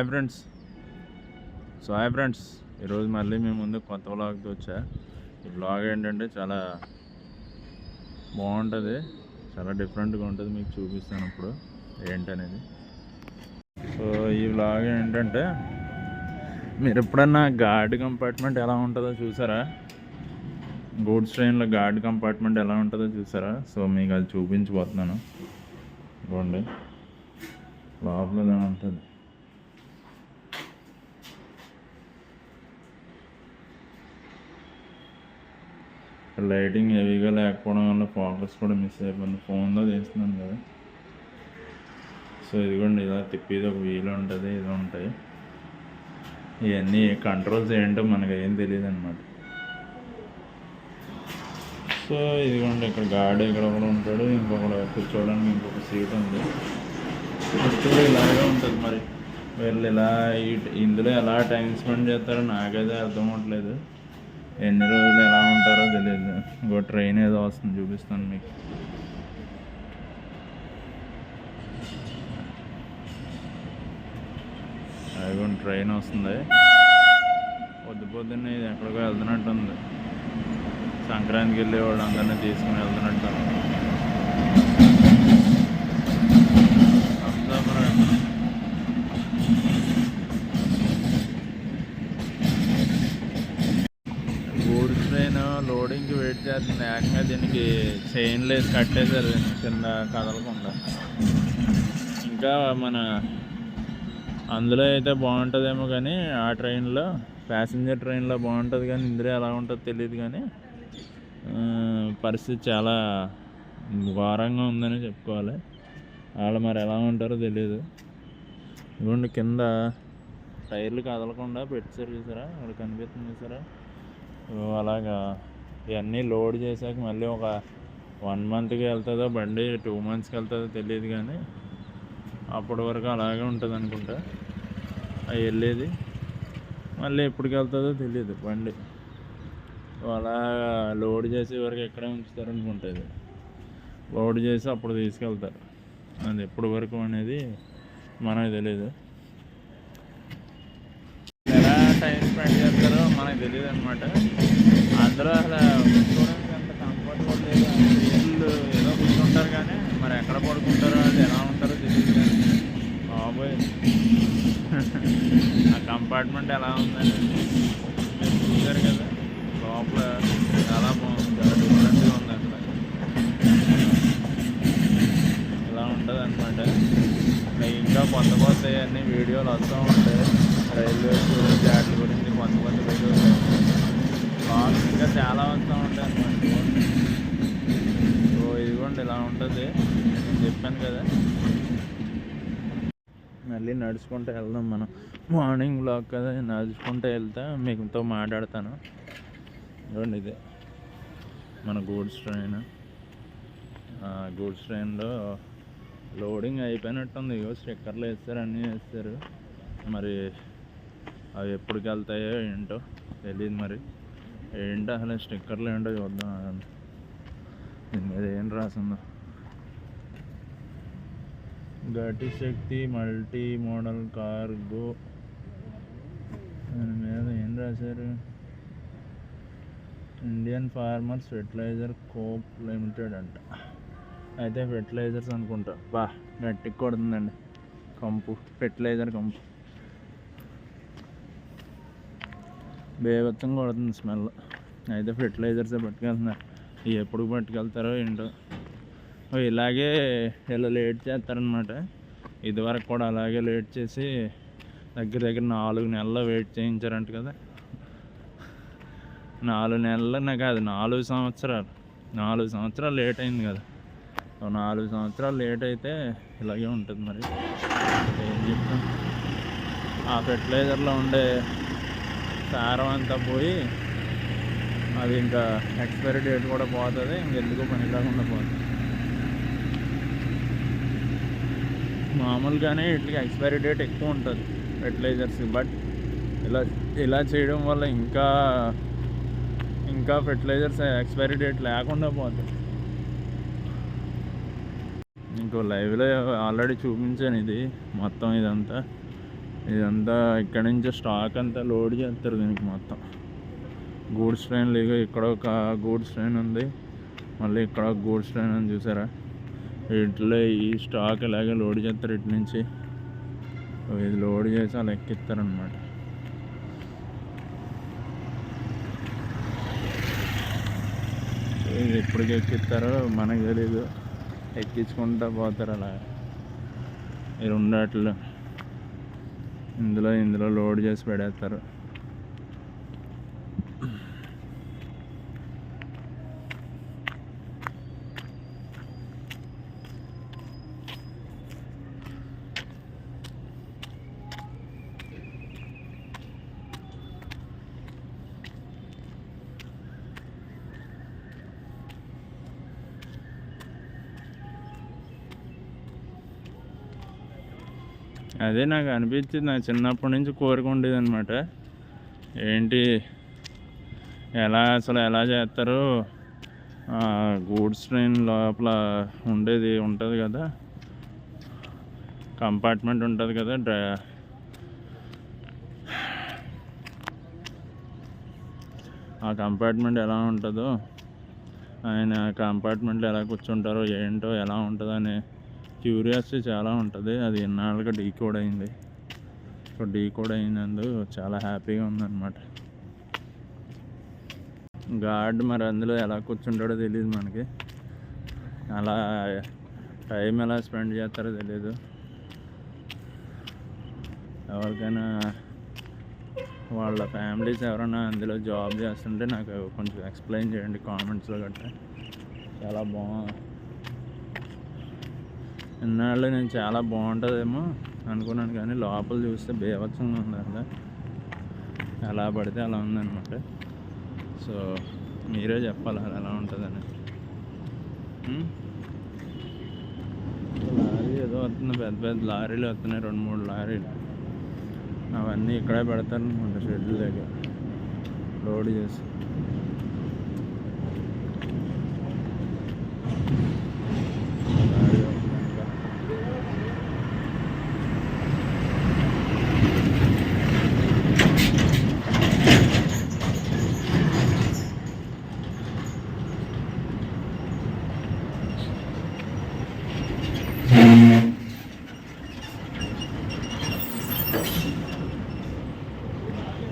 Hi friends ఈరోజు మళ్ళీ మేము ముందు కొత్త వ్లాగ్తో వచ్చా. ఈ వ్లాగ్ ఏంటంటే చాలా బాగుంటుంది, చాలా డిఫరెంట్గా ఉంటుంది. మీకు చూపిస్తాను ఇప్పుడు ఏంటనేది. సో ఈ వ్లాగ్ ఏంటంటే, మీరు ఎప్పుడన్నా గార్డ్ కంపార్ట్మెంట్ ఎలా ఉంటుందో చూసారా? గూడ్స్ ట్రైన్లో గార్డ్ కంపార్ట్మెంట్ ఎలా ఉంటుందో చూసారా? సో మీకు అది చూపించబోతున్నాను. ఇవ్వండి, లోపల ఉంటుంది. లైటింగ్ హెవీగా లేకపోవడం వల్ల ఫోకస్ కూడా మిస్ అయిపోయింది. ఫోన్లో తీస్తున్నాను కదా. సో ఇదిగోండి, ఇలా తిప్పేది ఒక వీలు ఉంటుంది, ఇది ఉంటాయి. ఇవన్నీ కంట్రోల్స్ ఏంటో మనకు ఏం తెలియదు అనమాట. సో ఇదిగోండి, ఇక్కడ గార్డ్ ఇక్కడ కూడా ఉంటాడు, ఇంకొకటి కూర్చోవడానికి ఇంకొక సీట్ ఉంది. కూడా ఇలాగే ఉంటుంది. మరి వీళ్ళు ఇలా ఇందులో ఎలా టైం స్పెండ్ చేస్తారో నాకైతే అర్థం అవ్వట్లేదు. ఎన్ని రోజులు ఎలా ఉంటారో తెలియదు. ఇంకో ట్రైన్ ఏదో వస్తుంది, చూపిస్తాను మీకు. అదిగో ట్రైన్ వస్తుంది. పొద్దున్నే ఇది ఎక్కడికో వెళ్తున్నట్టు ఉంది. సంక్రాంతికి వెళ్ళేవాళ్ళు అందరినీ తీసుకుని వెళ్తున్నట్టు. గూడ్స్ ట్రైన్ లోడింగ్కి వెయిట్ చేస్తుంది. ఏకంగా దీనికి చైన్లు వేసి కట్టేశారు కింద కదలకుండా. ఇంకా మన అందులో అయితే బాగుంటుందేమో కానీ, ఆ ట్రైన్లో ప్యాసింజర్ ట్రైన్లో బాగుంటుంది కానీ ఇందులో ఎలా ఉంటుందో తెలియదు. కానీ పరిస్థితి చాలా ఘోరంగా ఉందని చెప్పుకోవాలి. వాళ్ళు మరి ఎలా ఉంటారో తెలియదు. ఇవ్వండి, కింద టైర్లు కదలకుండా పెట్టారు చూసారా? అక్కడ కనిపిస్తుంది చూసారా? అలాగా ఇవన్నీ లోడ్ చేశాక మళ్ళీ ఒక 1 మంత్కి వెళ్తుందో బండి, 2 మంత్స్కి వెళ్తుందో తెలియదు. కానీ అప్పటి వరకు అలాగే ఉంటుంది అనుకుంటా. అవి వెళ్ళేది మళ్ళీ ఎప్పటికి వెళ్తుందో తెలియదు బండి. అలా లోడ్ చేసే వరకు ఎక్కడే ఉంచుతారు అనుకుంటుంది. లోడ్ చేసి అప్పుడు తీసుకెళ్తారు. అది ఎప్పటి వరకు అనేది మనకు తెలియదు. ఎలా టైం స్పెండ్ చేస్తారో మనకు తెలియదు అనమాట. అందరూ అసలు కూర్చోడానికి అంత కంఫర్టబుల్ లేదు. వీళ్ళు ఏదో కూర్చుంటారు కానీ మరి ఎక్కడ పడుకుంటారో, అది ఎలా ఉంటారో తెలియదు. కానీ బాబోయ్, ఆ కంపార్ట్మెంట్ ఎలా ఉందని మీరు చూశారు కదా. లోపల చాలా బాగుంది, చాలా డిఫరెంట్గా ఉంది. అసలు ఇలా ఉంటుంది అనమాట. ఇంకా కొత్త అన్ని వీడియోలు వస్తూ ఉంటాయి. రైల్వేస్ గురించి, వాటి గురించి కొత్త వీడియోలు, బ్లాగ్స్ ఇంకా చాలా వస్తూ ఉంటాయి అనమాట. సో ఇదిగోండి, ఇలా ఉంటుంది. నేను చెప్పాను కదా. మళ్ళీ నడుచుకుంటూ వెళ్దాం మనం. మార్నింగ్ బ్లాగ్ కదా, నడుచుకుంటూ వెళ్తా మీతో మాట్లాడతాను. ఇదిగోండి, ఇదే మన గూడ్స్ ట్రైన్. గూడ్స్ ట్రైన్లో లోడింగ్ అయిపోయినట్టుంది. ఇగో స్టిక్కర్లు వేస్తారు, అన్నీ వేస్తారు. మరి అవి ఎప్పటికి వెళ్తాయో ఏంటో తెలియదు. మరి ఏంటో అసలు స్టిక్కర్లు ఏంటో చూద్దాం. దీని మీద ఏం రాసిందో. Gati Shakti multi modal cargo. దాని మీద ఏం రాశారు? Indian farmers fertiliser coop limited అంట. అయితే ఫెర్టిలైజర్స్ అనుకుంటా. గట్టికి కొడుతుందండి కంపు, ఫెర్టిలైజర్ కంపు. బేవత్తంగా కొడుతుంది స్మెల్. అయితే ఫెర్టిలైజర్సే పట్టుకెళ్తున్నారు. ఇవి ఎప్పుడు పట్టుకెళ్తారో ఏంటో. ఇలాగే ఇలా లేట్ చేస్తారనమాట. ఇదివరకు కూడా అలాగే లేట్ చేసి దగ్గర 4 నెలలు వెయిట్ చేయించారంట కదా. 4 నెలలనే కాదు, 4 సంవత్సరాలు. 4 సంవత్సరాలు లేట్ అయింది కదా. 4 సంవత్సరాలు లేట్ అయితే ఇలాగే ఉంటుంది. మరి ఏం చెప్తాం. ఆ ఫెర్టిలైజర్లో ఉండే సారం అంతా పోయి అది ఇంకా ఎక్స్పైరీ డేట్ కూడా పోతుంది. ఇంకెందుకు పని కాకుండా పోతుంది. మామూలుగానే వీటికి ఎక్స్పైరీ డేట్ ఎక్కువ ఉంటుంది ఫెర్టిలైజర్స్. బట్ ఇలా చేయడం వల్ల ఇంకా ఫెర్టిలైజర్స్ ఎక్స్పైరీ డేట్ లేకుండా పోతుంది. ఇంకో లైవ్లో ఆల్రెడీ చూపించాను ఇది మొత్తం. ఇదంతా ఇదంతా ఇక్కడి నుంచి స్టాక్ అంతా లోడ్ చేస్తారు దీనికి మొత్తం. గూడ్స్ ట్రైన్లు ఇక్కడ ఒక గూడ్స్ ట్రైన్ ఉంది, మళ్ళీ ఇక్కడ ఒక గూడ్స్ ట్రైన్ అని చూసారా. వీటిలో ఈ స్టాక్ ఇలాగే లోడ్ చేస్తారు ఇటు నుంచి. ఇది లోడ్ చేసి అలా ఎక్కిస్తారనమాట. ఇది ఎప్పటికి ఎక్కిస్తారో మనకు తెలీదు, ఎక్కించుకుంటూ పోతారు అలా. ఈ రెండాట్లు ఇందులో లోడ్ చేసి పెడేస్తారు. అదే నాకు అనిపించింది, నాకు చిన్నప్పటి నుంచి కోరిక ఉండేది అనమాట. ఏంటి ఎలా చేస్తారో, గూడ్స్ ట్రైన్ లోపల ఉంటుంది కదా, కంపార్ట్మెంట్ ఉంటుంది కదా, ఆ కంపార్ట్మెంట్ ఎలా ఉంటుందో, ఆయన కంపార్ట్మెంట్లో ఎలా కూర్చుంటారో ఏంటో ఎలా ఉంటుందో అనే క్యూరియాసిటీ చాలా ఉంటుంది. అది ఎన్నాళ్ళుగా డీకోడ్ అయింది. సో డీకోడ్ అయినందుకు చాలా హ్యాపీగా ఉందన్నమాట. గార్డ్ మరి అందులో ఎలా కూర్చుంటాడో తెలియదు మనకి, అలా టైం ఎలా స్పెండ్ చేస్తారో తెలియదు. ఎవరికైనా వాళ్ళ ఫ్యామిలీస్ ఎవరైనా అందులో జాబ్ చేస్తుంటే నాకు కొంచెం ఎక్స్ప్లెయిన్ చేయండి కామెంట్స్లో గట్రా. చాలా ఇన్నాళ్ళు నేను చాలా బాగుంటుందేమో అనుకున్నాను, కానీ లోపల చూస్తే బీభత్సంగా ఉంది అలా. ఎలా పడితే అలా ఉందన్నమాట. సో మీరే చెప్పాలి అది ఎలా ఉంటుందని. లారీ ఏదో వస్తుంది, పెద్ద పెద్ద లారీలు వస్తున్నాయి, 2-3 లారీలు. అవన్నీ ఇక్కడే పెడతారు అనుకుంటా, షెడ్యూల్ దగ్గర లోడ్ చేసి.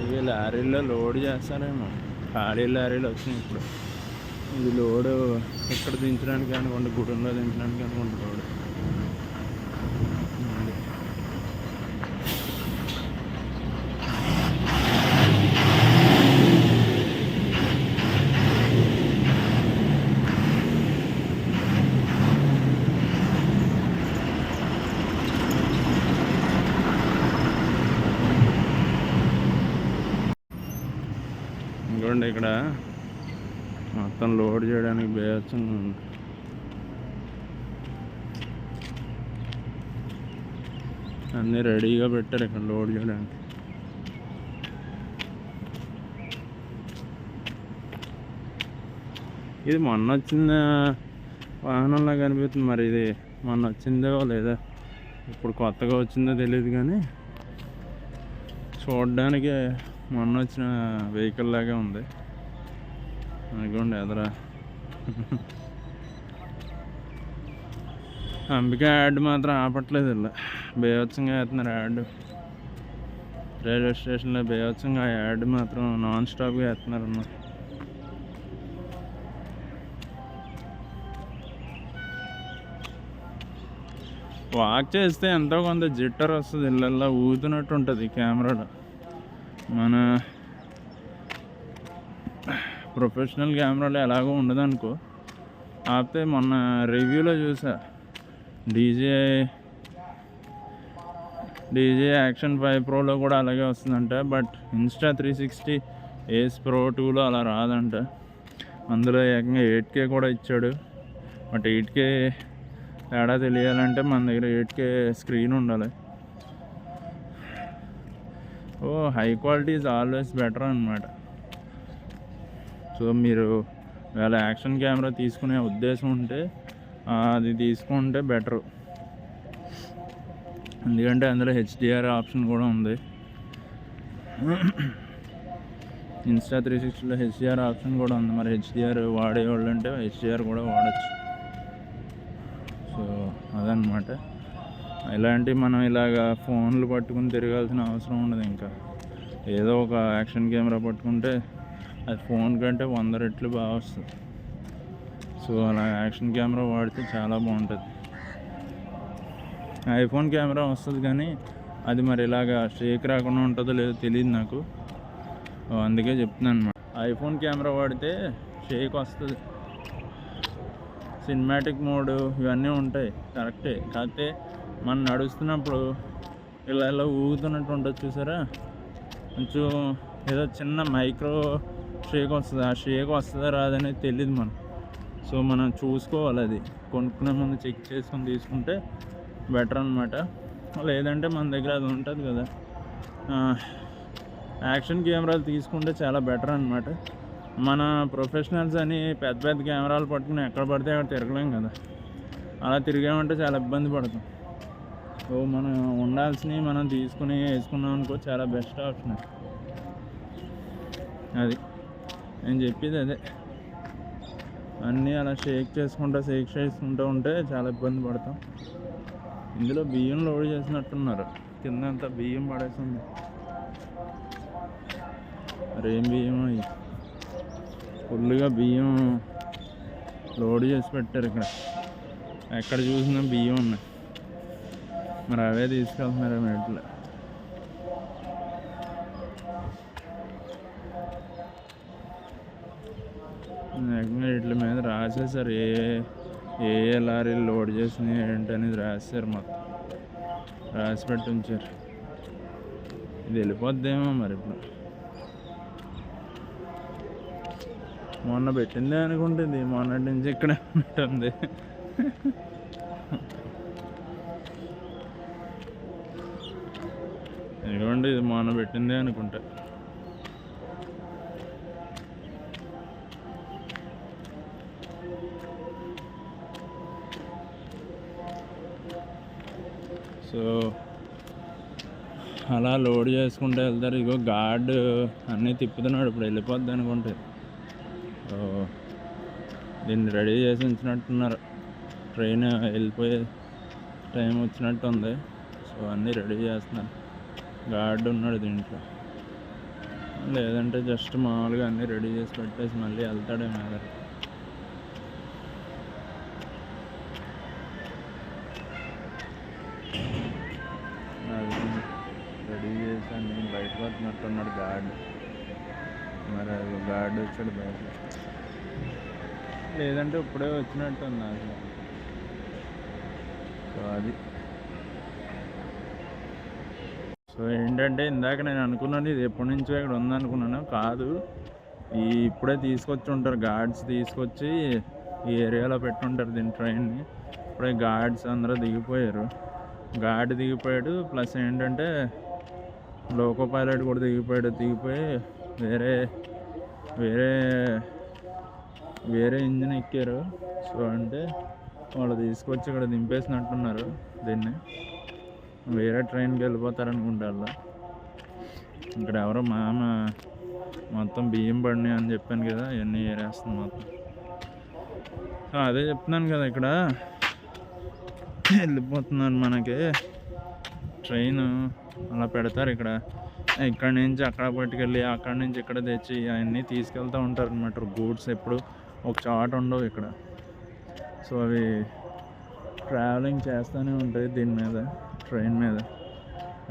ఇవి లారీల్లో లోడ్ చేస్తారేమో, ఖాళీ లారీలు వచ్చినాయి ఇప్పుడు. ఇది లోడు ఎక్కడ దించడానికి అనుకోండి, గుడంలో దించడానికి అనుకోండి లోడు. ఇంకోండి ఇక్కడ మొత్తం లోడ్ చేయడానికి బేవచ్చంగా ఉంది. అన్నీ రెడీగా పెట్టారు ఇక్కడ లోడ్ చేయడానికి. ఇది మొన్న వచ్చిన వాహనంలా కనిపిస్తుంది, మరి ఇది మొన్న వచ్చిందో లేదా ఇప్పుడు కొత్తగా వచ్చిందో తెలియదు, కానీ చూడడానికి మొన్న వచ్చిన వెహికల్ లాగా ఉంది. అనుకోండి ఎదరా అంబిక యాడ్ మాత్రం ఆపట్లేదు, ఇలా బేవత్సంగా వేస్తున్నారు యాడ్. రైల్వే స్టేషన్లో బేవత్సంగా యాడ్ మాత్రం నాన్ స్టాప్గా వేస్తున్నారు అన్నమాట. వాక్ చేస్తే ఎంతో కొంత జిట్టర్ వస్తుంది, ఇళ్ళల్లో ఊగుతున్నట్టు ఉంటుంది కెమెరాలో. మన ప్రొఫెషనల్ కెమెరాలో ఎలాగో ఉండదు అనుకో. కాకపోతే మొన్న రివ్యూలో చూసా, డీజే యాక్షన్ 5 ప్రోలో కూడా అలాగే వస్తుందంట. బట్ ఇన్స్టా 360 ఏస్ ప్రో 2లో అలా రాదంట. అందులో ఏకంగా 8K కూడా ఇచ్చాడు. బట్ 8K తేడా తెలియాలంటే మన దగ్గర 8K స్క్రీన్ ఉండాలి. High quality is always better అన్నమాట. సో మీరు వేళ యాక్షన్ కెమెరా తీసుకునే ఉద్దేశం ఉంటే అది తీసుకుంటే బెటరు. ఎందుకంటే అందులో హెచ్డిఆర్ ఆప్షన్ కూడా ఉంది. Insta360లో హెచ్డిఆర్ ఆప్షన్ కూడా ఉంది. మరి హెచ్డిఆర్ వాడేవాళ్ళు అంటే హెచ్డిఆర్ కూడా వాడచ్చు. సో అదనమాట. ఇలాంటివి మనం ఇలాగా ఫోన్లు పట్టుకుని తిరగాల్సిన అవసరం ఉండదు. ఇంకా ఏదో ఒక యాక్షన్ కెమెరా పట్టుకుంటే అది ఫోన్ కంటే 100 రెట్లు బాగా వస్తుంది. సో అలా యాక్షన్ కెమెరా వాడితే చాలా బాగుంటుంది. ఐఫోన్ కెమెరా వస్తుంది కానీ అది మరి ఇలాగా షేక్ రాకుండా ఉంటుందో లేదో తెలియదు నాకు. అందుకే చెప్తున్నాను అన్నమాట. ఐఫోన్ కెమెరా వాడితే షేక్ వస్తుంది, సినిమాటిక్ మోడ్ ఇవన్నీ ఉంటాయి కరెక్టే. కాకపోతే మనం నడుస్తున్నప్పుడు ఇలా ఇలా ఊగుతున్నట్టు ఉంటుంది చూసారా, కొంచెం ఏదో చిన్న మైక్రో షేక్ వస్తుంది. ఆ షేక్ వస్తుందా రాదనేది తెలియదు మనం. సో మనం చూసుకోవాలి, అది కొనుక్కునే ముందు చెక్ చేసుకొని తీసుకుంటే బెటర్ అనమాట. లేదంటే మన దగ్గర అది ఉంటుంది కదా, యాక్షన్ కెమెరాలు తీసుకుంటే చాలా బెటర్ అనమాట. మన ప్రొఫెషనల్స్ అని పెద్ద పెద్ద కెమెరాలు పట్టుకుని ఎక్కడ పడితే అక్కడ తిరగలేం కదా. అలా తిరిగామంటే చాలా ఇబ్బంది పడతాం. సో మనం ఉండాల్సినవి మనం తీసుకుని వేసుకున్నాం అనుకో, చాలా బెస్ట్ ఆప్షన్. అది నేను చెప్పేది అదే. అన్నీ అలా షేక్ చేసుకుంటూ ఉంటే చాలా ఇబ్బంది పడతాం. ఇందులో బియ్యం లోడ్ చేసినట్టున్నారు, కిందంతా బియ్యం పడేసింది. మరేం బియ్యం అవి, ఫుల్గా బియ్యం లోడ్ చేసి పెట్టారు. ఇక్కడ ఎక్కడ చూసినా బియ్యం ఉన్నాయి. మరి అవే తీసుకెళ్తున్నారు మెట్లు. వీటి మీద రాసేసారు ఏ లారీలు లోడ్ చేసినాయి ఏంటనేది రాశారు, మొత్తం రాసి పెట్టి ఉంచారు. ఇది వెళ్ళిపోద్దేమో మరి. ఇప్పుడు మొన్న పెట్టిందే అనుకుంటుంది, మొన్నటి నుంచి ఇక్కడే ఉంటుంది. ఎందుకంటే ఇది మొన్న పెట్టిందే అనుకుంటా. సో అలా లోడ్ చేసుకుంటూ వెళ్తారు. ఇగో గార్డ్ అన్నీ తిప్పుతున్నాడు, ఇప్పుడు వెళ్ళిపోద్ది అనుకుంటే. దీన్ని రెడీ చేసి ఉంచినట్టున్నారు, ట్రైన్ వెళ్ళిపోయే టైం వచ్చినట్టు ఉంది. సో అన్నీ రెడీ చేస్తున్నారు. గార్డ్ ఉన్నాడు దీంట్లో, లేదంటే జస్ట్ మామూలుగా అన్నీ రెడీ చేసి పెట్టేసి మళ్ళీ వెళ్తాడే మీద. రెడీ చేసి అన్నీ బయట పడుతున్నట్టున్నాడు గార్డ్. మరి గార్డ్ వచ్చాడు బయట, లేదంటే ఇప్పుడే వచ్చినట్టు ఉంది అసలు. సో అది. సో ఏంటంటే ఇందాక నేను అనుకున్నాను ఇది ఎప్పటి నుంచో ఇక్కడ ఉందనుకున్నాను, కాదు. ఇప్పుడే తీసుకొచ్చి ఉంటారు గార్డ్స్, తీసుకొచ్చి ఈ ఏరియాలో పెట్టుంటారు దీని ట్రైన్ని. ఇప్పుడే గార్డ్స్ అందరూ దిగిపోయారు. గార్డ్ దిగిపోయాడు, ప్లస్ ఏంటంటే లోకో పైలట్ కూడా దిగిపోయి వేరే ఇంజిన్ ఎక్కారు. సో అంటే వాళ్ళు తీసుకొచ్చి ఇక్కడ దింపేసినట్టున్నారు దీన్ని. వేరే ట్రైన్కి వెళ్ళిపోతారనుకుంటారు. ఇక్కడ ఎవరో మామ మొత్తం బియ్యం పడినాయి అని చెప్పాను కదా, ఇవన్నీ ఏరేస్తుంది మొత్తం. సో అదే చెప్తున్నాను కదా, ఇక్కడ వెళ్ళిపోతున్నాను మనకి ట్రైన్. అలా పెడతారు ఇక్కడి నుంచి అక్కడ పట్టుకెళ్ళి అక్కడి నుంచి ఇక్కడ తెచ్చి అవన్నీ తీసుకెళ్తూ ఉంటారు అనమాట. గూడ్స్ ఎప్పుడు ఒక చాట్ ఉండవు ఇక్కడ. సో అవి ట్రావెలింగ్ చేస్తూనే ఉంటాయి దీని మీద, ట్రైన్ మీద,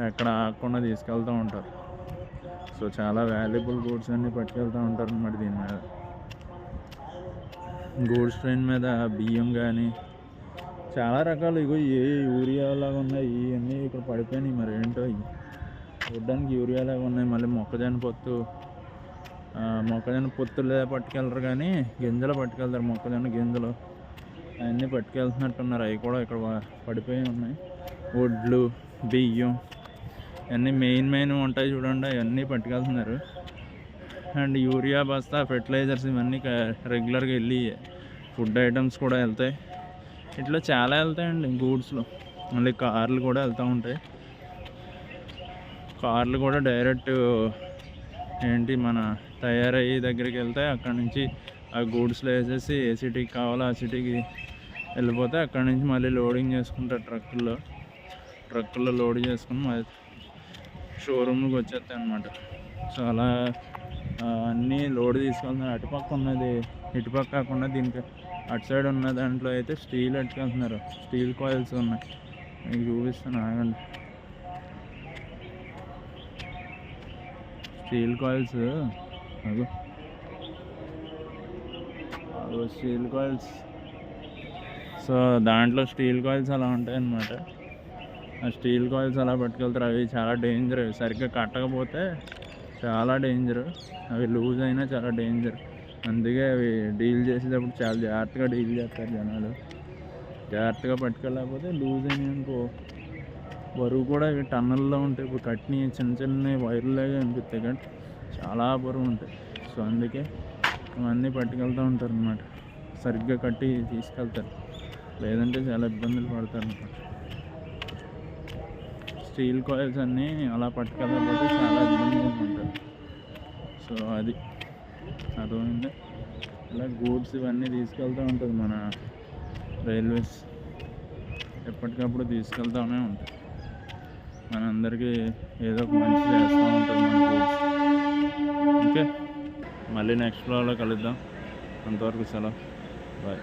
ఎక్కడ ఆగకుండా తీసుకెళ్తూ ఉంటారు. సో చాలా వాల్యుబుల్ గూడ్స్ అన్నీ పట్టుకెళ్తూ ఉంటారు అన్నమాట దీని మీద. గూడ్స్ ట్రైన్ మీద బియ్యం కానీ చాలా రకాలు, ఇగో ఏ యూరియాలాగా ఉన్నాయి ఇవన్నీ ఇక్కడ పడిపోయినాయి. మరి ఏంటో చూడ్డానికి యూరియాలాగా ఉన్నాయి. మళ్ళీ మొక్కజొన్న పొత్తులే పట్టుకెళ్ళరు కానీ గింజలు పట్టుకెళ్తారు. మొక్కజొన్న గింజలు అవన్నీ పట్టుకెళ్తున్నట్టున్నారు. అవి కూడా ఇక్కడ పడిపోయి ఉన్నాయి. వడ్లు, బియ్యం అన్నీ మెయిన్ ఉంటాయి చూడండి, అవన్నీ పట్టుకెళ్తున్నారు. అండ్ యూరియా బస్తా, ఫెర్టిలైజర్స్ ఇవన్నీ రెగ్యులర్గా వెళ్ళి ఫుడ్ ఐటమ్స్ కూడా వెళ్తాయి. ఇట్లా చాలా వెళ్తాయండి గూడ్స్లో. మళ్ళీ కార్లు కూడా వెళ్తూ ఉంటాయి. కార్లు కూడా డైరెక్ట్ ఏంటి మన తయారయ్యి దగ్గరికి వెళ్తాయి. అక్కడ నుంచి ఆ గూడ్స్లో వేసేసి ఏ సిటీకి కావాలో ఆ సిటీకి వెళ్ళిపోతే అక్కడ నుంచి మళ్ళీ లోడింగ్ చేసుకుంటారు ట్రక్కుల్లో లోడ్ చేసుకుని మళ్ళీ షోరూమ్కి వచ్చేస్తాయి అన్నమాట. సో అలా అన్నీ లోడ్ తీసుకెళ్తున్నారు. అటుపక్క ఉన్నది ఇటుపక్క కాకుండా దీనికి అటు సైడ్ ఉన్న దాంట్లో అయితే స్టీల్ అట్టుకెళ్తున్నారు. స్టీల్ కాయిల్స్ ఉన్నాయి, మీకు చూపిస్తాను ఆగండి. స్టీల్ కాయిల్స్ అదో స్టీల్ కాయిల్స్. సో దాంట్లో స్టీల్ కాయిల్స్ అలా ఉంటాయి అన్నమాట. ఆ స్టీల్ కాయిల్స్ అలా పట్టుకెళ్తారు. అవి చాలా డేంజర్, సరిగ్గా కట్టకపోతే చాలా డేంజర్. అవి లూజ్ అయినా చాలా డేంజర్. అందుకే అవి డీల్ చేసేటప్పుడు చాలా జాగ్రత్తగా డీల్ చేస్తారు జనాలు. జాగ్రత్తగా పట్టుకెళ్ళకపోతే లూజ్ అయినాయి అనుకో, బరువు కూడా ఇవి టన్నుల్లో ఉంటాయి. ఇప్పుడు కట్టిన చిన్న చిన్న వైర్లాగా అనిపిస్తాయి కానీ చాలా బరువు ఉంటాయి. సో అందుకే అవన్నీ పట్టుకెళ్తూ ఉంటారు అన్నమాట. సరిగ్గా కట్టి తీసుకెళ్తారు, లేదంటే చాలా ఇబ్బందులు పడతారు అన్నమాట. స్టీల్ కాయిల్స్ అన్నీ అలా పట్టుకెళ్ళకపోతే చాలా ఇబ్బందిగా ఉంటారు. సో అది అర్థమైంది. ఇలా గూడ్స్ ఇవన్నీ తీసుకెళ్తూ ఉంటుంది మన రైల్వేస్, ఎప్పటికప్పుడు తీసుకెళ్తూనే ఉంటుంది. మనందరికీ ఏదో ఒక మంచి చేస్తూ ఉంటుంది మన గూడ్స్. ఓకే, మళ్ళీ నెక్స్ట్ ఫ్లోర్లో కలుద్దాం. అంతవరకు సెలవు, బాయ్.